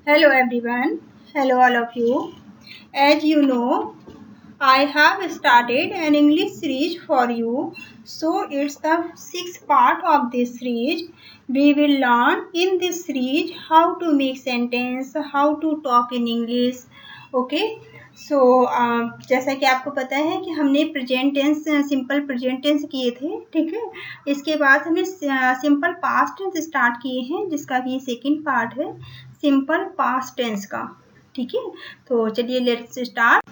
Hello everyone. Hello all of you. As you know, I have started an English series for you. So it's the sixth part of this series. We will learn in this series how to make sentence, how to talk in English. Okay. सो जैसा कि आपको पता है कि हमने present tense simple present tense किए थे, ठीक है। इसके बाद हमने सिंपल पास्ट टेंस स्टार्ट किए हैं, जिसका कि सेकंड पार्ट है सिंपल पास्ट टेंस का, ठीक है। तो चलिए लेट्स स्टार्ट।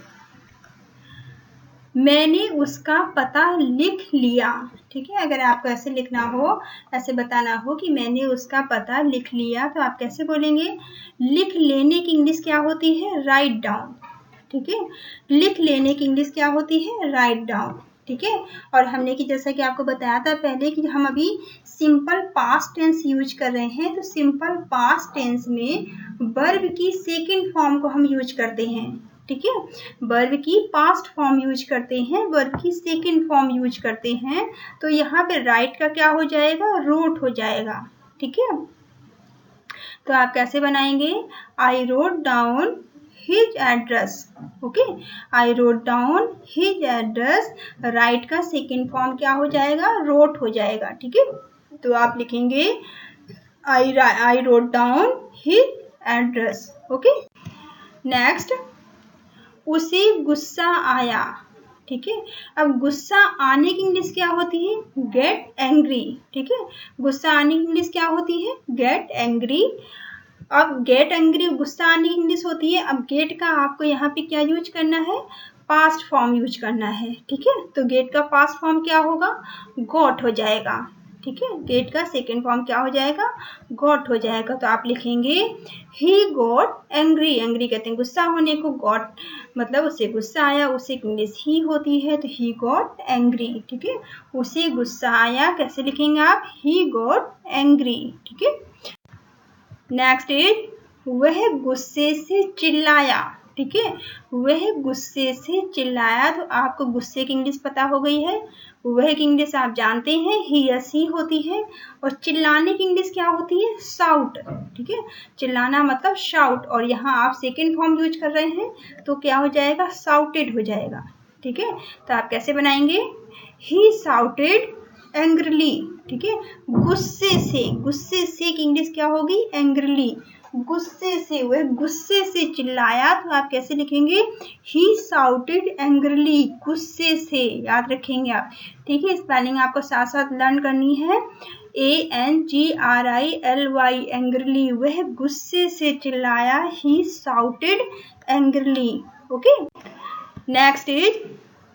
मैंने उसका पता लिख लिया, ठीक है। अगर आपको ऐसे लिखना हो, ऐसे बताना हो कि मैंने उसका पता लिख लिया, तो आप कैसे बोलेंगे? लिख लेने की इंग्लिश क्या होती है? राइट डाउन, ठीक है। लिख लेने की इंग्लिश क्या होती है? राइट डाउन, ठीक है। और हमने कि जैसा कि आपको बताया था पहले कि हम अभी सिंपल पास्ट टेंस यूज कर रहे हैं, तो सिंपल पास्ट टेंस में वर्ब की सेकंड फॉर्म को हम यूज करते हैं, ठीक है। वर्ब की पास्ट फॉर्म यूज करते हैं, वर्ब की सेकंड फॉर्म यूज करते हैं। तो यहाँ पे राइट का क्या हो जाएगा? रोट हो जाएगा, ठीक है। तो आप कैसे बनाएंगे? I wrote down his address, okay. I wrote down his address, right का सेकेंड फॉर्म क्या हो जाएगा? रोट हो जाएगा, ठीक है। तो आप लिखेंगे I wrote down his address, okay. Next, उसे गुस्सा आया, ठीक है। अब गुस्सा आने की इंग्लिश क्या होती है? गेट एंग्री, ठीक है। गुस्सा आने की इंग्लिश क्या होती है? Get angry. अब गेट एंग्री गुस्सा आने की इंग्लिश होती है। अब गेट का आपको यहाँ पे क्या यूज करना है? पास्ट फॉर्म यूज करना है, ठीक है। तो गेट का पास्ट फॉर्म क्या होगा? गॉट हो जाएगा, ठीक है। गेट का सेकेंड फॉर्म क्या हो जाएगा? गॉट हो जाएगा। तो आप लिखेंगे ही गॉट एंग्री। एंग्री कहते हैं गुस्सा होने को, गॉट मतलब उसे गुस्सा आया, उसे इंग्लिश ही होती है, तो ही गॉट एंग्री, ठीक है। उसे गुस्सा आया कैसे लिखेंगे आप? ही गॉट एंग्री, ठीक है। नेक्स्ट इज वह गुस्से से चिल्लाया, ठीक है। वह गुस्से से चिल्लाया, तो आपको गुस्से की इंग्लिश पता हो गई है। वह की इंग्लिश आप जानते हैं, ही या सी होती है। और चिल्लाने की इंग्लिश क्या होती है? शाउट, ठीक है। चिल्लाना मतलब शाउट, और यहाँ आप सेकेंड फॉर्म यूज कर रहे हैं, तो क्या हो जाएगा? शाउटेड हो जाएगा, ठीक है। तो आप कैसे बनाएंगे? ही शाउटेड एंग्रली, ठीक है। गुस्से से की इंग्लिश क्या होगी? एंग्रली। गुस्से से, वह गुस्से से चिल्लाया, तो आप कैसे लिखेंगे? ही शाउटेड एंग्रली, गुस्से से, याद रखेंगे आप, ठीक है। स्पेलिंग आपको साथ साथ लर्न करनी है। ANGRILY एंग्रली, वह गुस्से से चिल्लाया, ही shouted angrily, okay. Next is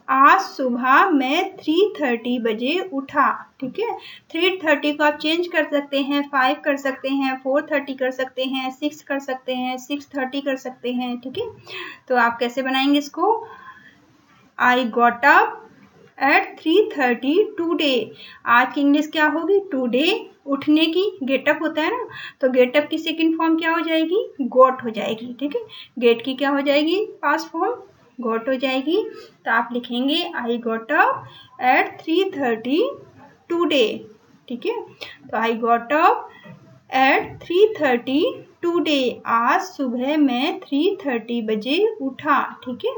आज सुबह मैं 3:30 बजे उठा, ठीक है। 3:30 को आप चेंज कर सकते हैं, 5 कर सकते हैं, 4:30 कर सकते हैं, 6 कर सकते हैं, 6:30 कर सकते हैं, ठीक है। तो आप कैसे बनाएंगे इसको? I got up at 3:30 today. आज की इंग्लिश क्या होगी? टूडे। उठने की गेटअप होता है ना, तो गेटअप की सेकंड फॉर्म क्या हो जाएगी? गॉट हो जाएगी, ठीक है। गेट की क्या हो जाएगी? पास्ट फॉर्म गॉट हो जाएगी। तो आप लिखेंगे I got up at 3:30 today, ठीक है। तो I got up at 3:30 today, आज सुबह मैं 3:30 बजे उठा, ठीक है।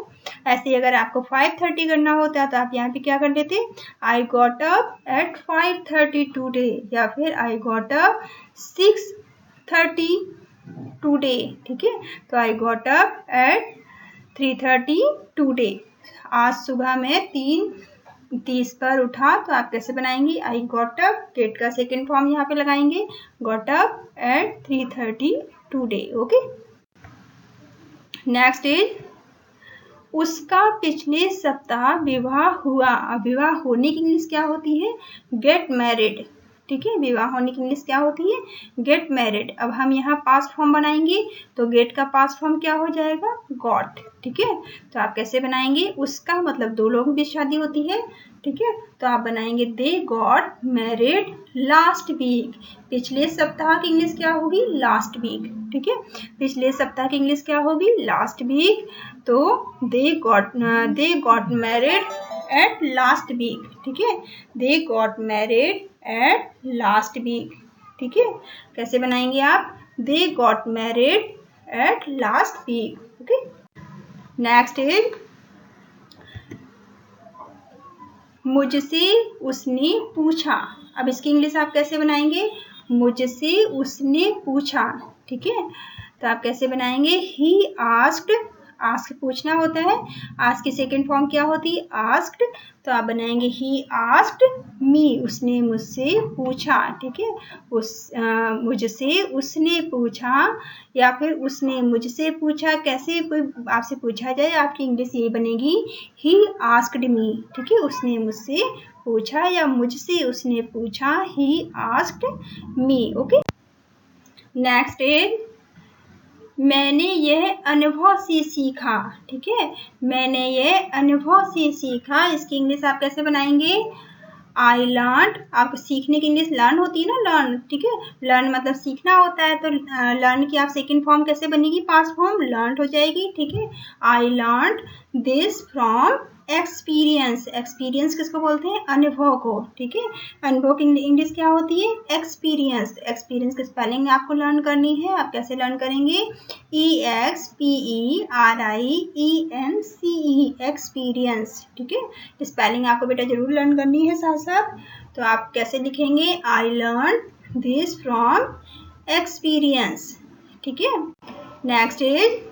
ऐसे अगर आपको 5:30 करना होता तो आप यहाँ पे क्या कर लेते? I got up at 5:30 today, या फिर आई गॉट अप 6:30 टूडे, ठीक है। तो I got up at 3:30 today, आज सुबह में 3:30 पर उठा। तो आप कैसे बनाएंगे? आई गॉट अप, गेट का सेकेंड फॉर्म यहाँ पे लगाएंगे, got up at 3:30 today, okay. Next is उसका पिछले सप्ताह विवाह हुआ। विवाह होने की इंग्लिश क्या होती है? गेट मैरिड, ठीक है। विवाह होने की इंग्लिश क्या होती है? Get married. अब हम यहाँ पास्ट फॉर्म बनाएंगे, तो गेट का पास्ट फॉर्म क्या हो जाएगा? गॉट, ठीक है। तो आप कैसे बनाएंगे? उसका मतलब दो लोगों की शादी होती है, ठीक है। तो आप बनाएंगे they got married last week. पिछले सप्ताह की इंग्लिश क्या होगी? लास्ट वीक, ठीक है। पिछले सप्ताह की इंग्लिश क्या होगी? Last week. तो they got married at last week, ठीक है। They got married at last week, ठीक है। कैसे बनाएंगे आप? They got married at last week. Okay. Next is मुझसे उसने पूछा। अब इसकी इंग्लिश आप कैसे बनाएंगे? मुझसे उसने पूछा, ठीक है। तो आप कैसे बनाएंगे? ही आस्क्ड, आस्क पूछना होता है, आस्क की सेकेंड फॉर्म क्या होती है? आस्क्ड। तो आप बनाएंगे ही आस्क्ड मी, उसने मुझसे पूछा, ठीक है। मुझसे उसने पूछा या फिर उसने मुझसे पूछा, कैसे कोई आपसे पूछा जाए, आपकी इंग्लिश ये बनेगी ही आस्क्ड मी, ठीक है। उसने मुझसे पूछा या मुझसे उसने पूछा, he asked me. Okay. Next is मैंने यह अनुभव से सीखा, ठीक है। मैंने यह अनुभव से सीखा, इसकी इंग्लिश आप कैसे बनाएंगे? I learn. आपको सीखने की इंग्लिश लर्न होती है ना, लर्न, ठीक है। लर्न मतलब सीखना होता है, तो लर्न की आप सेकंड फॉर्म कैसे बनेगी? पास्ट फॉर्म लर्न हो जाएगी, ठीक है। I learn this from experience. Experience किसको बोलते हैं? अनुभव को, ठीक है। अनुभव की इंग्लिश क्या होती है? एक्सपीरियंस। एक्सपीरियंस की स्पेलिंग आपको लर्न करनी है। आप कैसे लर्न करेंगे? EXPERIENCE, एक्सपीरियंस, ठीक है। स्पेलिंग आपको बेटा जरूर लर्न करनी है साथ साथ। तो आप कैसे लिखेंगे? I learn this from experience, ठीक है। नेक्स्ट इज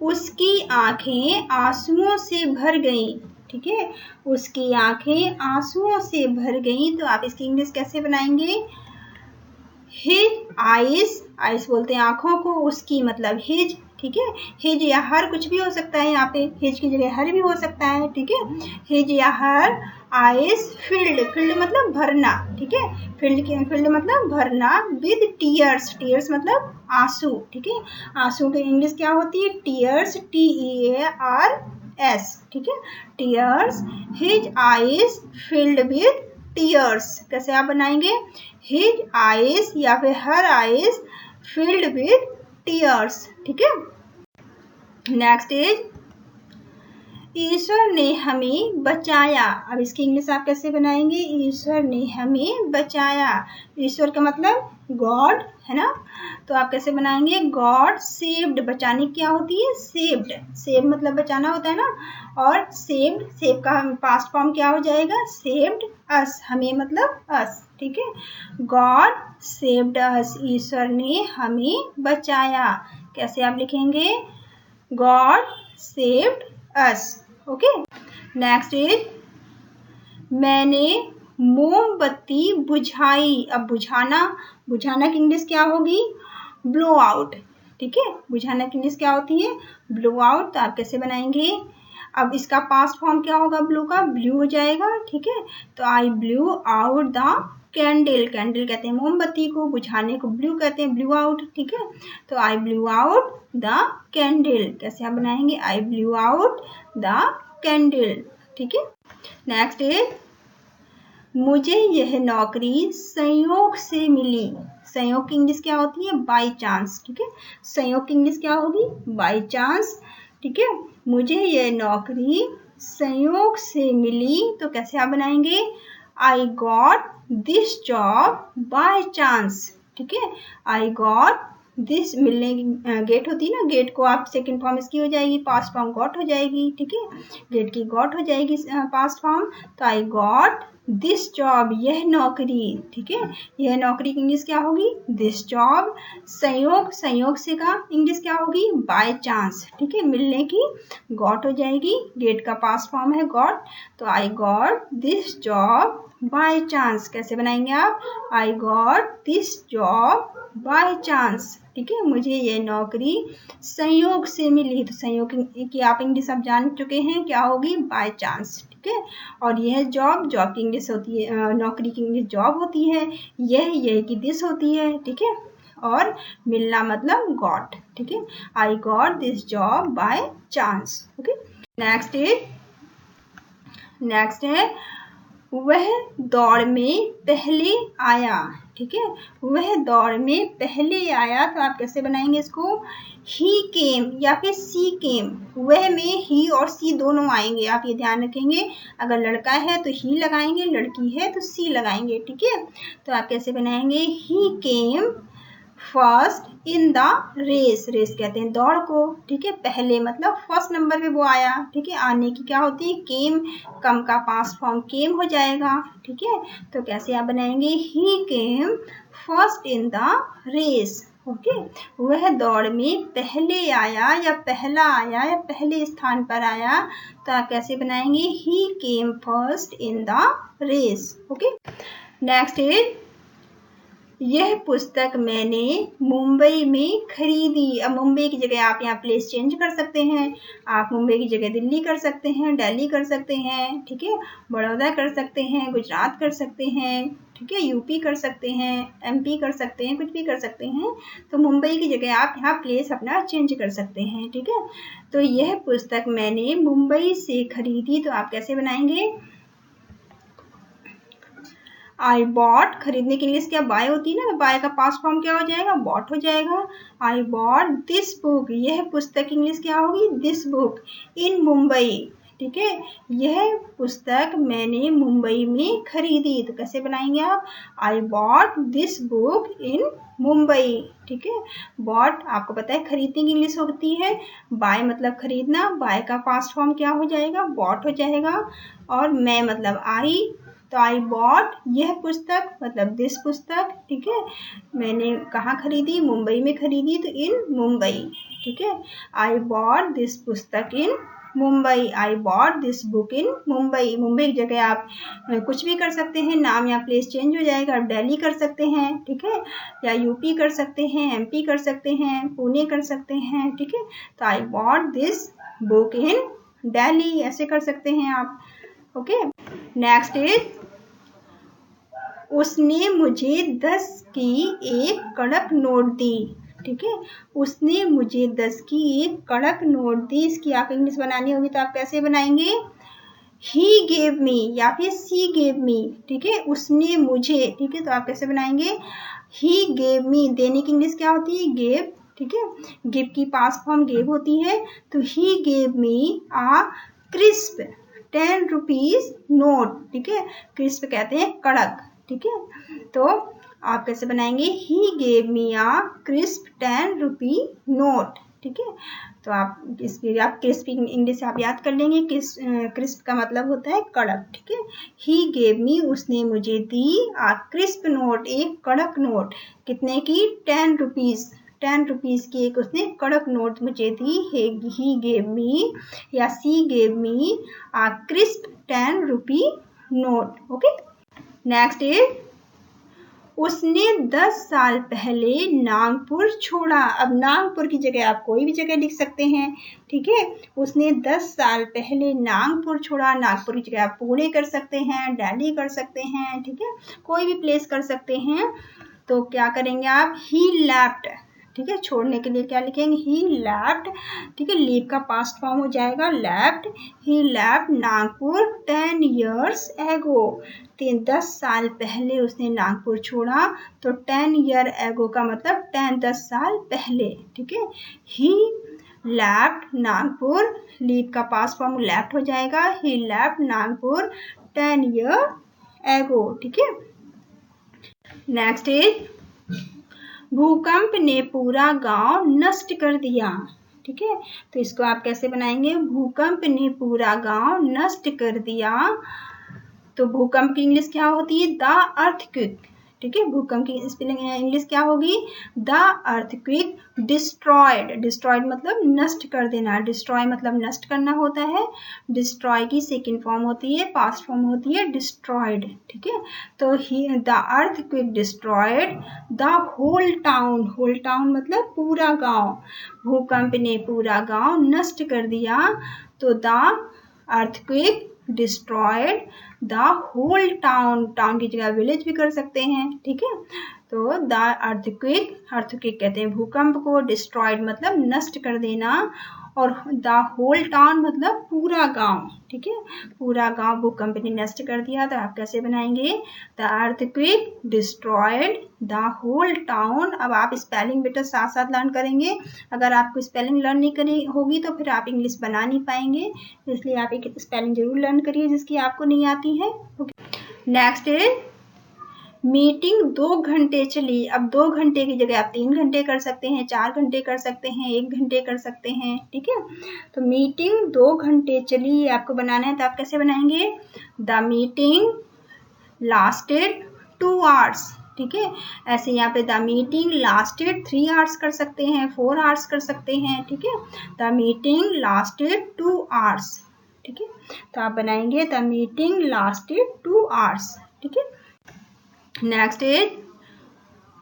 उसकी आंखें आंसुओं से भर गईं, ठीक है। उसकी आंखें आंसुओं से भर गईं, तो आप इसकी इंग्लिश कैसे बनाएंगे? हिज आइज, आइज बोलते हैं आंखों को, उसकी मतलब हिज, ठीक है। हिज या हर कुछ भी हो सकता है, यहाँ पे हिज की जगह हर भी हो सकता है, ठीक है। हिज या हर आइज फिल्ड, फिल्ड मतलब भरना, ठीक है। फिल्ड मतलब भरना विद टीयर्स, टीयर्स मतलब आंसू, ठीक है। आंसू की इंग्लिश क्या होती है? टीयर्स, TEARS, ठीक है। Tears, his eyes filled with tears, कैसे आप बनाएंगे? हिज आइज या फिर her eyes filled with tears, ठीक है। नेक्स्ट इज ईश्वर ने हमें बचाया। अब इसकी इंग्लिश आप कैसे बनाएंगे? ईश्वर ने हमें बचाया। ईश्वर का मतलब गॉड है ना, तो आप कैसे बनाएंगे? गॉड सेव्ड, बचाने क्या होती है? सेव्ड। सेव मतलब बचाना होता है ना, और सेव्ड, सेव का पास्ट फॉर्म क्या हो जाएगा? सेव्ड अस, हमें मतलब अस, ठीक है। गॉड सेव्ड अस, ईश्वर ने हमें बचाया। कैसे आप लिखेंगे? God saved us. Okay. Next is मैंने मोमबत्ती बुझाई। अब बुझाना, बुझाना की इंग्लिश क्या होगी? ब्लो आउट, ठीक है। बुझाना की इंग्लिश क्या होती है? Blow out. तो आप कैसे बनाएंगे? अब इसका पास्ट फॉर्म क्या होगा? ब्लू का ब्लू हो जाएगा, ठीक है। तो I blew out the candle, candle कहते हैं मोमबत्ती को, बुझाने को ब्लू कहते हैं, ब्लू आउट, ठीक है। तो I blew out the candle, कैसे आप बनाएंगे? आई ब्लू आउट द कैंडल, ठीक है। नेक्स्ट इज मुझे यह नौकरी संयोग से मिली। संयोग की इंग्लिश क्या होती है? बाई चांस, ठीक है। संयोग की इंग्लिश क्या होगी? बाई चांस, ठीक है। मुझे यह नौकरी संयोग से मिली, तो कैसे आप बनाएंगे? I got this job by chance, ठीक है। आई गॉट दिस, मिलने की गेट होती है ना, गेट को आप सेकंड फॉर्म इसकी हो जाएगी, पास्ट फॉर्म गॉट हो जाएगी, ठीक है। गेट की गॉट हो जाएगी पास्ट फॉर्म। तो आई गॉट दिस जॉब, यह नौकरी, ठीक है। यह नौकरी की इंग्लिश क्या होगी? This job. संयोग, संयोग से का इंग्लिश क्या होगी? बाय चांस, ठीक है। मिलने की गॉट हो जाएगी, गेट का पास्ट फॉर्म है गॉट। तो I got this job by chance, कैसे बनाएंगे आप? I got this job by chance, ठीक है। मुझे ये नौकरी संयोग से मिली, तो संयोग की आप इंग्लिश आप जान चुके हैं क्या होगी? बाय चांस, ठीक है। और यह जॉब, जॉब की इंग्लिश होती है, नौकरी की इंग्लिश जॉब होती है। यह की दिस होती है, ठीक है। और मिलना मतलब गॉट, ठीक है। I got this job by chance. Okay. Next है वह दौड़ में पहले आया, ठीक है। वह दौड़ में पहले आया, तो आप कैसे बनाएंगे इसको? ही केम या फिर सी केम। वह में ही और सी दोनों आएंगे, आप ये ध्यान रखेंगे। अगर लड़का है तो ही लगाएंगे, लड़की है तो सी लगाएंगे, ठीक है। तो आप कैसे बनाएंगे? He came first in the race, race कहते हैं दौड़ को, ठीक है। पहले मतलब फर्स्ट नंबर पे वो आया, ठीक है। आने की क्या होती है, केम, कम का पास्ट फॉर्म केम हो जाएगा, ठीक है। तो कैसे आप बनाएंगे, he came first in the race, okay. वह दौड़ में पहले आया या पहला आया या पहले स्थान पर आया, तो आप कैसे बनाएंगे, he came first in the race, okay. Next is, यह पुस्तक मैंने मुंबई में खरीदी। अब मुंबई की जगह आप यहाँ प्लेस चेंज कर सकते हैं, आप मुंबई की जगह दिल्ली कर सकते हैं, दिल्ली कर सकते हैं, ठीक है, बड़ौदा कर सकते हैं, गुजरात कर सकते हैं, ठीक है, यूपी कर सकते हैं, एमपी कर सकते हैं, कुछ भी कर सकते हैं। तो मुंबई की जगह आप यहाँ प्लेस अपना चेंज कर सकते हैं, ठीक है। तो यह पुस्तक मैंने मुंबई से खरीदी, तो आप कैसे बनाएंगे, आई बॉट, खरीदने की इंग्लिश क्या बाय होती है ना, बाय का पास्ट फॉर्म क्या हो जाएगा, बॉट हो जाएगा। आई बॉट दिस बुक, यह पुस्तक की इंग्लिश क्या होगी, दिस बुक इन मुंबई, ठीक है। यह पुस्तक मैंने मुंबई में खरीदी, तो कैसे बनाएंगे आप, आई bought this book in Mumbai, ठीक है। बॉट आपको पता है खरीदने की इंग्लिश होती है, बाय मतलब खरीदना, बाय का पास्ट फॉर्म क्या हो जाएगा, बॉट हो जाएगा। और मैं मतलब आई, तो आई बॉट यह पुस्तक मतलब दिस पुस्तक, ठीक है। मैंने कहाँ खरीदी, मुंबई में खरीदी, तो इन मुंबई, ठीक है। आई बॉट दिस पुस्तक in Mumbai, I bought this book in Mumbai. Mumbai की जगह आप कुछ भी कर सकते हैं, नाम या प्लेस चेंज हो जाएगा, आप दिल्ली कर सकते हैं, ठीक है, या यूपी कर सकते हैं, एमपी कर सकते हैं, पुणे कर सकते हैं, ठीक है। तो आई बॉट दिस बुक इन दिल्ली, ऐसे कर सकते हैं आप, ओके। नेक्स्ट इज, उसने मुझे 10 की एक कड़क नोट दी, ठीक है। उसने मुझे 10 की एक कड़क नोट दी, इसकी आप इंग्लिश बनानी होगी, तो आप कैसे बनाएंगे, ही गेव मी या फिर सी गेव मी, ठीक है। उसने मुझे, ठीक है, तो आप कैसे बनाएंगे, ही गेव मी, देने की इंग्लिश क्या होती है, गेव, ठीक है। गिव की पास्ट फॉर्म गेव होती है, तो he gave me a crisp 10 rupees note, ठीक है। क्रिस्प कहते हैं कड़क, ठीक है। तो आप कैसे बनाएंगे, he gave me a crisp 10 rupee note, ठीक है। तो आप इसकी आप क्रिस्प इंग्लिश आप याद कर लेंगे, क्रिस्प का मतलब होता है कड़क, ठीक है। ही गेव मी, उसने मुझे दी, आ क्रिस्प नोट, एक कड़क नोट, कितने की, 10 रुपीज, 10 रुपीज की एक उसने कड़क नोट मुझे दी, ही गेव मी या she gave me a crisp 10 rupee note, okay. Next is, उसने 10 साल पहले नागपुर छोड़ा। अब नागपुर की जगह आप कोई भी जगह लिख सकते हैं, ठीक है। उसने 10 साल पहले नागपुर छोड़ा, नागपुर की जगह आप पुणे कर सकते हैं, दिल्ली कर सकते हैं, ठीक है, कोई भी प्लेस कर सकते हैं। तो क्या करेंगे आप, ही लेफ्ट, ठीक है, छोड़ने के लिए क्या लिखेंगे, ही लेफ्ट, ठीक है, लीव का पास्ट फॉर्म हो जाएगा लेफ्ट, ही लेफ्ट नागपुर 10 years ago, 10 साल पहले उसने नागपुर छोड़ा, तो 10 year ago का मतलब 10 साल पहले, ठीक है। ही लेफ्ट नागपुर, लीव का पास्ट फॉर्म लेफ्ट हो जाएगा, ही लेफ्ट नागपुर 10 year ago, ठीक है। नेक्स्ट इज, भूकंप ने पूरा गांव नष्ट कर दिया, ठीक है। तो इसको आप कैसे बनाएंगे, भूकंप ने पूरा गांव नष्ट कर दिया। तो भूकंप की इंग्लिश क्या होती है, द अर्थक्वेक, ठीक है। भूकंप की स्पेलिंग इंग्लिश क्या होगी, द अर्थक्वेक डिस्ट्रॉयड, डिस्ट्रॉयड मतलब नष्ट कर देना, डिस्ट्रॉय मतलब नष्ट करना होता है, डिस्ट्रॉय की सेकंड फॉर्म होती है, पास्ट फॉर्म होती है डिस्ट्रॉयड, ठीक है। तो the earthquake destroyed the whole town, whole town मतलब पूरा गांव, भूकंप ने पूरा गांव नष्ट कर दिया, तो the earthquake destroyed the whole town, town की जगह विलेज भी कर सकते हैं, ठीक है। तो द अर्थक्वेक, अर्थक्वेक कहते हैं भूकंप को, डिस्ट्रॉयड मतलब नष्ट कर देना, और द होल टाउन मतलब पूरा गांव, ठीक है, पूरा गांव भूकंप ने नष्ट कर दिया। तो आप कैसे बनाएंगे, the earthquake destroyed the whole town. अब आप स्पेलिंग बेटा साथ साथ लर्न करेंगे, अगर आपको स्पेलिंग लर्न नहीं करी होगी तो फिर आप इंग्लिश बना नहीं पाएंगे, इसलिए आप एक स्पेलिंग जरूर लर्न करिए जिसकी आपको नहीं आती है, ओके। नेक्स्ट इज, मीटिंग 2 घंटे चली। अब 2 घंटे की जगह आप 3 घंटे कर सकते हैं, 4 घंटे कर सकते हैं, 1 घंटे कर सकते हैं, ठीक है। तो मीटिंग 2 घंटे चली आपको बनाना है, तो आप कैसे बनाएंगे? द मीटिंग लास्टेड 2 hours, ठीक है। ऐसे यहाँ पे द मीटिंग लास्टेड 3 hours कर सकते हैं, 4 hours कर सकते हैं, ठीक है। द मीटिंग लास्टेड 2 hours, ठीक है। तो आप बनाएंगे द मीटिंग लास्टेड 2 hours, ठीक है। नेक्स्ट इज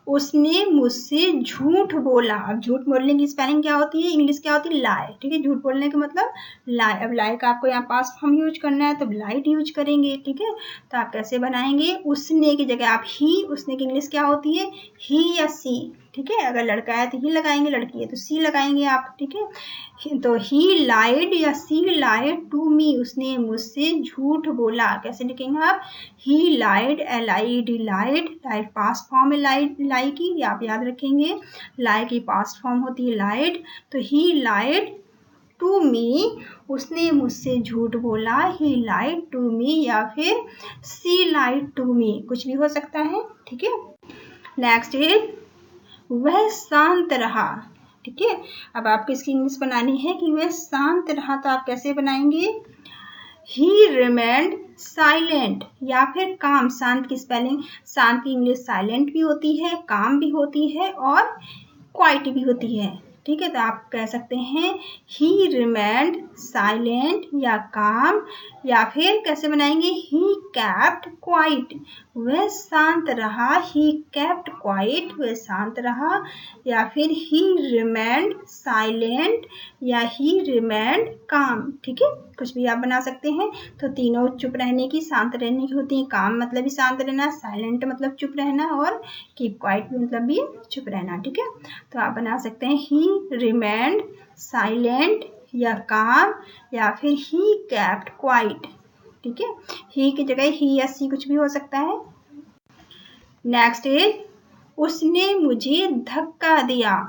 उसने मुझसे झूठ बोला। अब झूठ बोलने की स्पेलिंग क्या होती है? इंग्लिश क्या होती है? लाई, ठीक है। झूठ बोलने का मतलब लाई। अब लाई का आपको यहाँ पास्ट फॉर्म यूज करना है, तो लाइड यूज करेंगे, ठीक है। तो आप कैसे बनाएंगे? उसने की जगह आप ही, उसने की इंग्लिश क्या होती है? ही या सी, ठीक है। अगर लड़का है तो ही लगाएंगे, लड़की है तो सी लगाएंगे आप, ठीक है। तो ही लाइड या सी लाइड टू मी, उसने मुझसे झूठ बोला। कैसे लिखेंगे आप? ही लाइड, LIED, लाइड। लाइड पास्ट फॉर्म है लाई की, ये आप याद रखेंगे। लाई की पास्ट फॉर्म होती है लाइड। तो ही लाइड टू मी, उसने मुझसे झूठ बोला। ही लाइड टू मी या फिर सी लाइड टू मी, कुछ भी हो सकता है, ठीक है। नेक्स्ट इज वह शांत रहा, ठीक है। अब आपको इसकी इंग्लिश बनानी है कि वह शांत रहा, तो आप कैसे बनाएंगे? ही रिमेंड साइलेंट या फिर काम। शांत की स्पेलिंग, शांत की इंग्लिश साइलेंट भी होती है, काम भी होती है और क्वाइट भी होती है, ठीक है। तो आप कह सकते हैं ही रिमेंड साइलेंट या काम, या फिर कैसे बनाएंगे? ही कैप्ट क्वाइट, वह शांत रहा। ही कैप्ट क्वाइट, वह शांत रहा। या फिर ही रिमेंड साइलेंट या ही रिमेंड काम, ठीक है। कुछ भी आप बना सकते हैं। तो तीनों चुप रहने की, शांत रहने की होती है। काम मतलब भी शांत रहना, साइलेंट मतलब चुप रहना, और कीप क्वाइट मतलब भी चुप रहना, ठीक है। तो आप बना सकते हैं ही रिमेंड साइलेंट या काम, या फिर ही केप्ट क्वाइट, ठीक है। ही की जगह ही या सी कुछ भी हो सकता है। नेक्स्ट इज उसने मुझे धक्का दिया,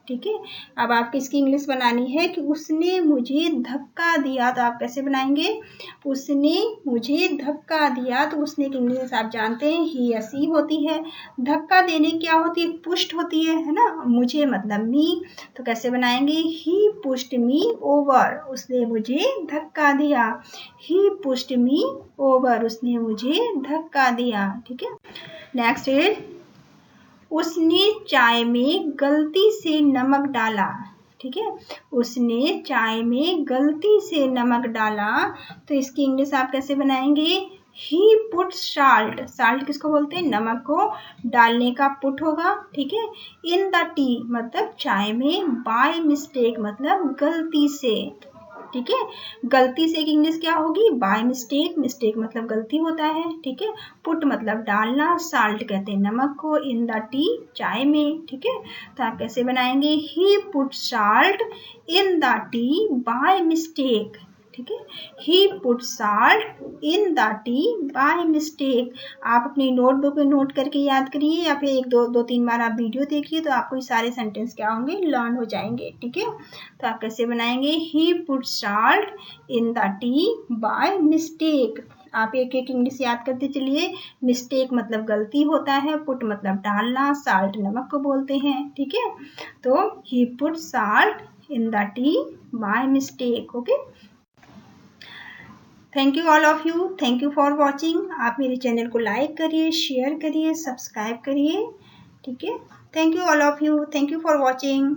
ठीक है। अब आपको इसकी इंग्लिश बनानी है कि उसने मुझे धक्का दिया, तो आप कैसे बनाएंगे? उसने मुझे धक्का दिया, तो उसने की इंग्लिश आप जानते हैं ही या सी होती है। धक्का देने क्या होती है? पुष्ट होती है ना। मुझे मतलब मी, तो कैसे बनाएंगे? ही पुष्ट मी ओवर, उसने मुझे धक्का दिया। ही पुष्ट मी ओवर, उसने मुझे धक्का दिया, ठीक है। नेक्स्ट इज उसने चाय में गलती से नमक डाला, ठीक है। उसने चाय में गलती से नमक डाला, तो इसकी इंग्लिश आप कैसे बनाएंगे? He put salt. साल्ट किसको बोलते हैं? नमक को डालने का पुट होगा, ठीक है। इन द टी मतलब चाय में, बाय मिस्टेक मतलब गलती से, ठीक है। गलती से की इंग्लिश क्या होगी? By mistake. मिस्टेक मतलब गलती होता है, ठीक है। पुट मतलब डालना, साल्ट कहते हैं नमक को, इन द टी चाय में, ठीक है। तो आप कैसे बनाएंगे? He put salt in the tea by mistake, ठीक है। He put salt in the tea by mistake. आप अपनी नोटबुक में नोट करके याद करिए, या फिर एक दो 3 बार आप वीडियो देखिए, तो आपको ये सारे सेंटेंस क्या होंगे? लर्न हो जाएंगे, ठीक है। तो आप कैसे बनाएंगे? He put salt in the tea by mistake. आप एक एक इंग्लिश याद करते चलिए। मिस्टेक मतलब गलती होता है, पुट मतलब डालना, साल्ट नमक को बोलते हैं, ठीक है। तो he put salt in the tea by mistake, okay. Thank you all of you, thank you for watching. आप मेरे चैनल को लाइक करिए, शेयर करिए, सब्सक्राइब करिए, ठीक है। Thank you all of you, thank you for watching.